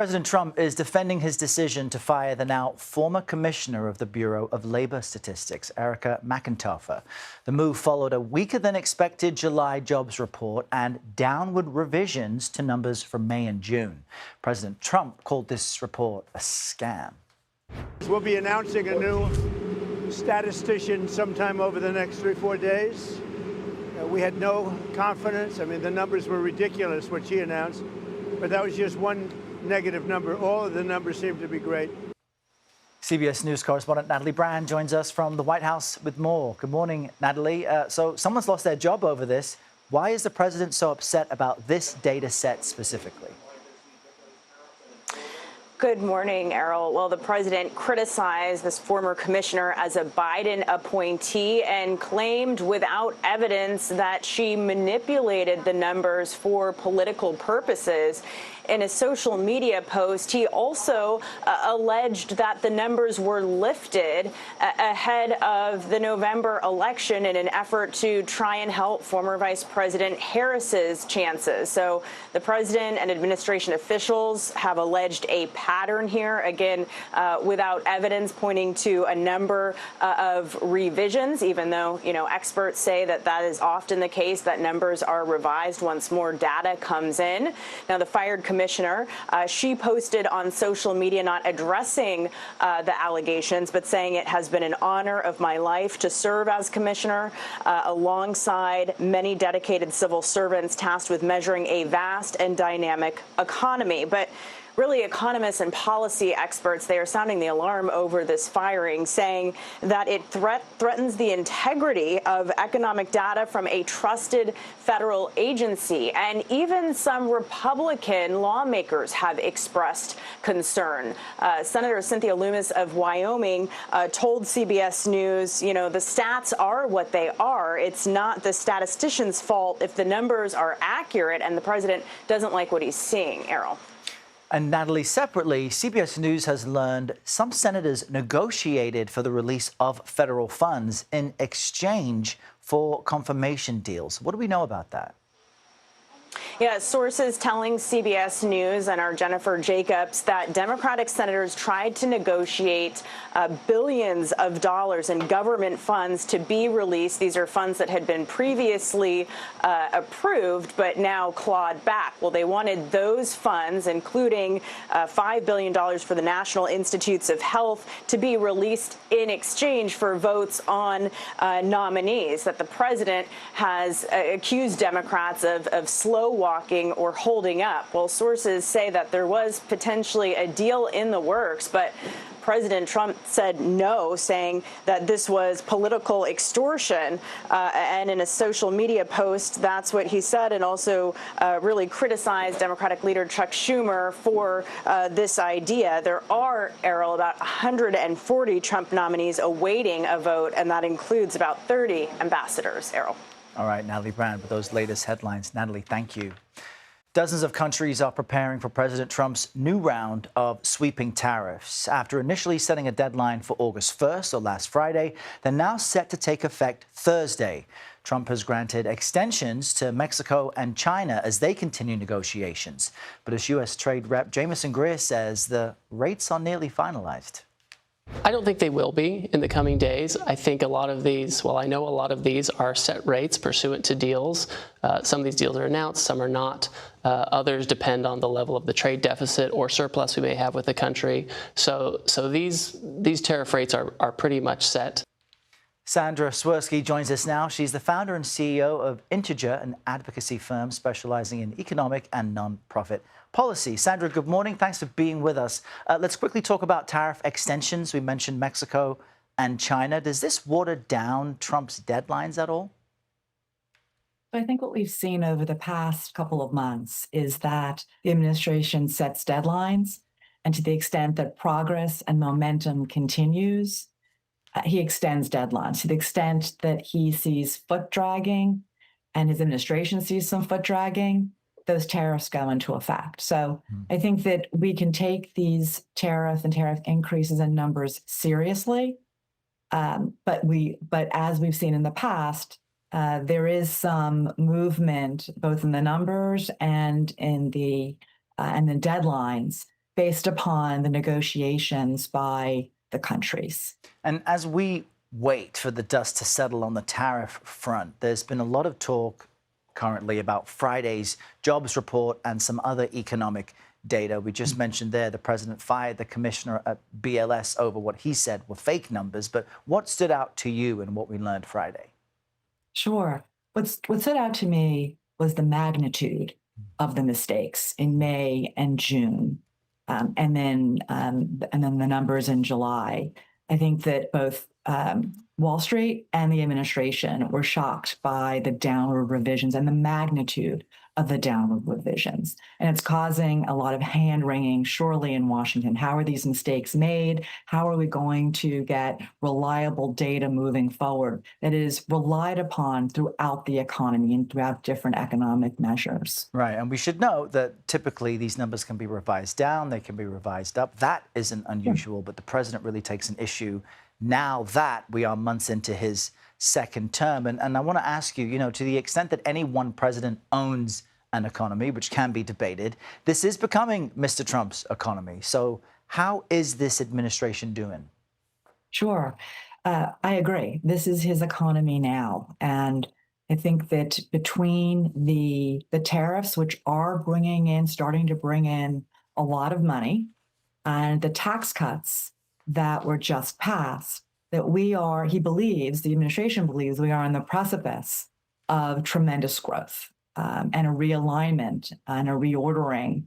President Trump is defending his decision to fire the now former commissioner of the Bureau of Labor Statistics, Erika McEntarfer. The move followed a weaker than expected July jobs report and downward revisions to numbers from May and June. President Trump called this report a scam. We'll be announcing a new statistician sometime over the next 3-4 days. We had no confidence. I mean, the numbers were ridiculous, what she announced, but that was just one negative number. All of the numbers seem to be great. CBS News correspondent Natalie Brand joins us from the White House with more. Good morning, Natalie. So someone's lost their job over this. Why is the president so upset about this data set specifically? Good morning, Errol. Well, the president criticized this former commissioner as a Biden appointee and claimed without evidence that she manipulated the numbers for political purposes. In a social media post, he also alleged that the numbers were lifted ahead of the November election in an effort to try and help former Vice President Harris's chances. So the president and administration officials have alleged a pattern here, again, without evidence pointing to a number of revisions, even though, experts say that that is often the case, that numbers are revised once more data comes in. Now, the fired commissioner, she posted on social media not addressing the allegations, but saying it has been an honor of my life to serve as commissioner alongside many dedicated civil servants tasked with measuring a vast and dynamic economy. But really, economists and policy experts, they are sounding the alarm over this firing, saying that it threatens the integrity of economic data from a trusted federal agency. And even some Republican lawmakers have expressed concern. Senator Cynthia Lummis of Wyoming told CBS News, the stats are what they are. It's not the statistician's fault if the numbers are accurate and the president doesn't like what he's seeing. Errol. And Natalie, separately, CBS News has learned some senators negotiated for the release of federal funds in exchange for confirmation deals. What do we know about that? Yeah, sources telling CBS News and our Jennifer Jacobs that Democratic senators tried to negotiate billions of dollars in government funds to be released. These are funds that had been previously approved, but now clawed back. Well, they wanted those funds, including $5 billion for the National Institutes of Health, to be released in exchange for votes on nominees that the president has accused Democrats of slow walking or holding up. Well, sources say that there was potentially a deal in the works, but President Trump said no, saying that this was political extortion. And in a social media post, that's what he said, and also really criticized Democratic leader Chuck Schumer for this idea. There are, Errol, about 140 Trump nominees awaiting a vote, and that includes about 30 ambassadors. Errol. All right, Natalie Brand, with those latest headlines. Natalie, thank you. Dozens of countries are preparing for President Trump's new round of sweeping tariffs. After initially setting a deadline for August 1st, or last Friday, they're now set to take effect Thursday. Trump has granted extensions to Mexico and China as they continue negotiations. But as U.S. Trade Rep Jamieson Greer says, the rates are nearly finalized. I don't think they will be in the coming days. I think a lot of these, well, I know a lot of these are set rates pursuant to deals. Some of these deals are announced, some are not. Others depend on the level of the trade deficit or surplus we may have with the country. So these tariff rates are pretty much set. Sandra Swerski joins us now. She's the founder and CEO of Integer, an advocacy firm specializing in economic and nonprofit policy. Sandra, good morning. Thanks for being with us. Let's quickly talk about tariff extensions. We mentioned Mexico and China. Does this water down Trump's deadlines at all? I think what we've seen over the past couple of months is that the administration sets deadlines, and to the extent that progress and momentum continues, he extends deadlines. To the extent that he sees foot dragging and his administration sees some foot dragging, those tariffs go into effect. So I think that we can take these tariff increases in numbers seriously, but as we've seen in the past, there is some movement both in the numbers and in the deadlines based upon the negotiations by the countries. And as we wait for the dust to settle on the tariff front, there's been a lot of talk currently about Friday's jobs report and some other economic data. We just mentioned there the president fired the commissioner at BLS over what he said were fake numbers. But what stood out to you in what we learned Friday? Sure. What stood out to me was the magnitude of the mistakes in May and June, and then the numbers in July. I think that both Wall Street and the administration were shocked by the downward revisions and the magnitude of the downward revisions. And it's causing a lot of hand-wringing, surely, in Washington. How are these mistakes made? How are we going to get reliable data moving forward that is relied upon throughout the economy and throughout different economic measures? Right. And we should note that typically these numbers can be revised down, they can be revised up. That isn't unusual, but the president really takes an issue now that we are months into his second term. And I want to ask you, to the extent that any one president owns an economy, which can be debated, this is becoming Mr. Trump's economy. So how is this administration doing? Sure. I agree. This is his economy now. And I think that between the tariffs, which are starting to bring in a lot of money, and the tax cuts that were just passed, that the administration believes we are on the precipice of tremendous growth and a realignment and a reordering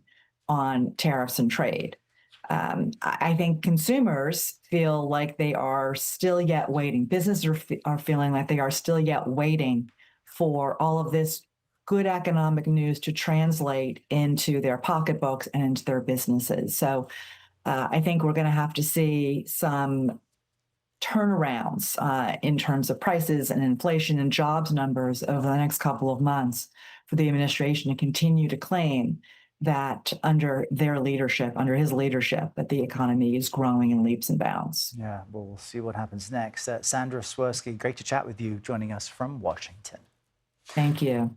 on tariffs and trade. I think consumers feel like they are still yet waiting. Businesses are feeling like they are still yet waiting for all of this good economic news to translate into their pocketbooks and into their businesses. So I think we're going to have to see some turnarounds in terms of prices and inflation and jobs numbers over the next couple of months for the administration to continue to claim that under his leadership, that the economy is growing in leaps and bounds. Yeah, well, we'll see what happens next. Sandra Swerski, great to chat with you, joining us from Washington. Thank you.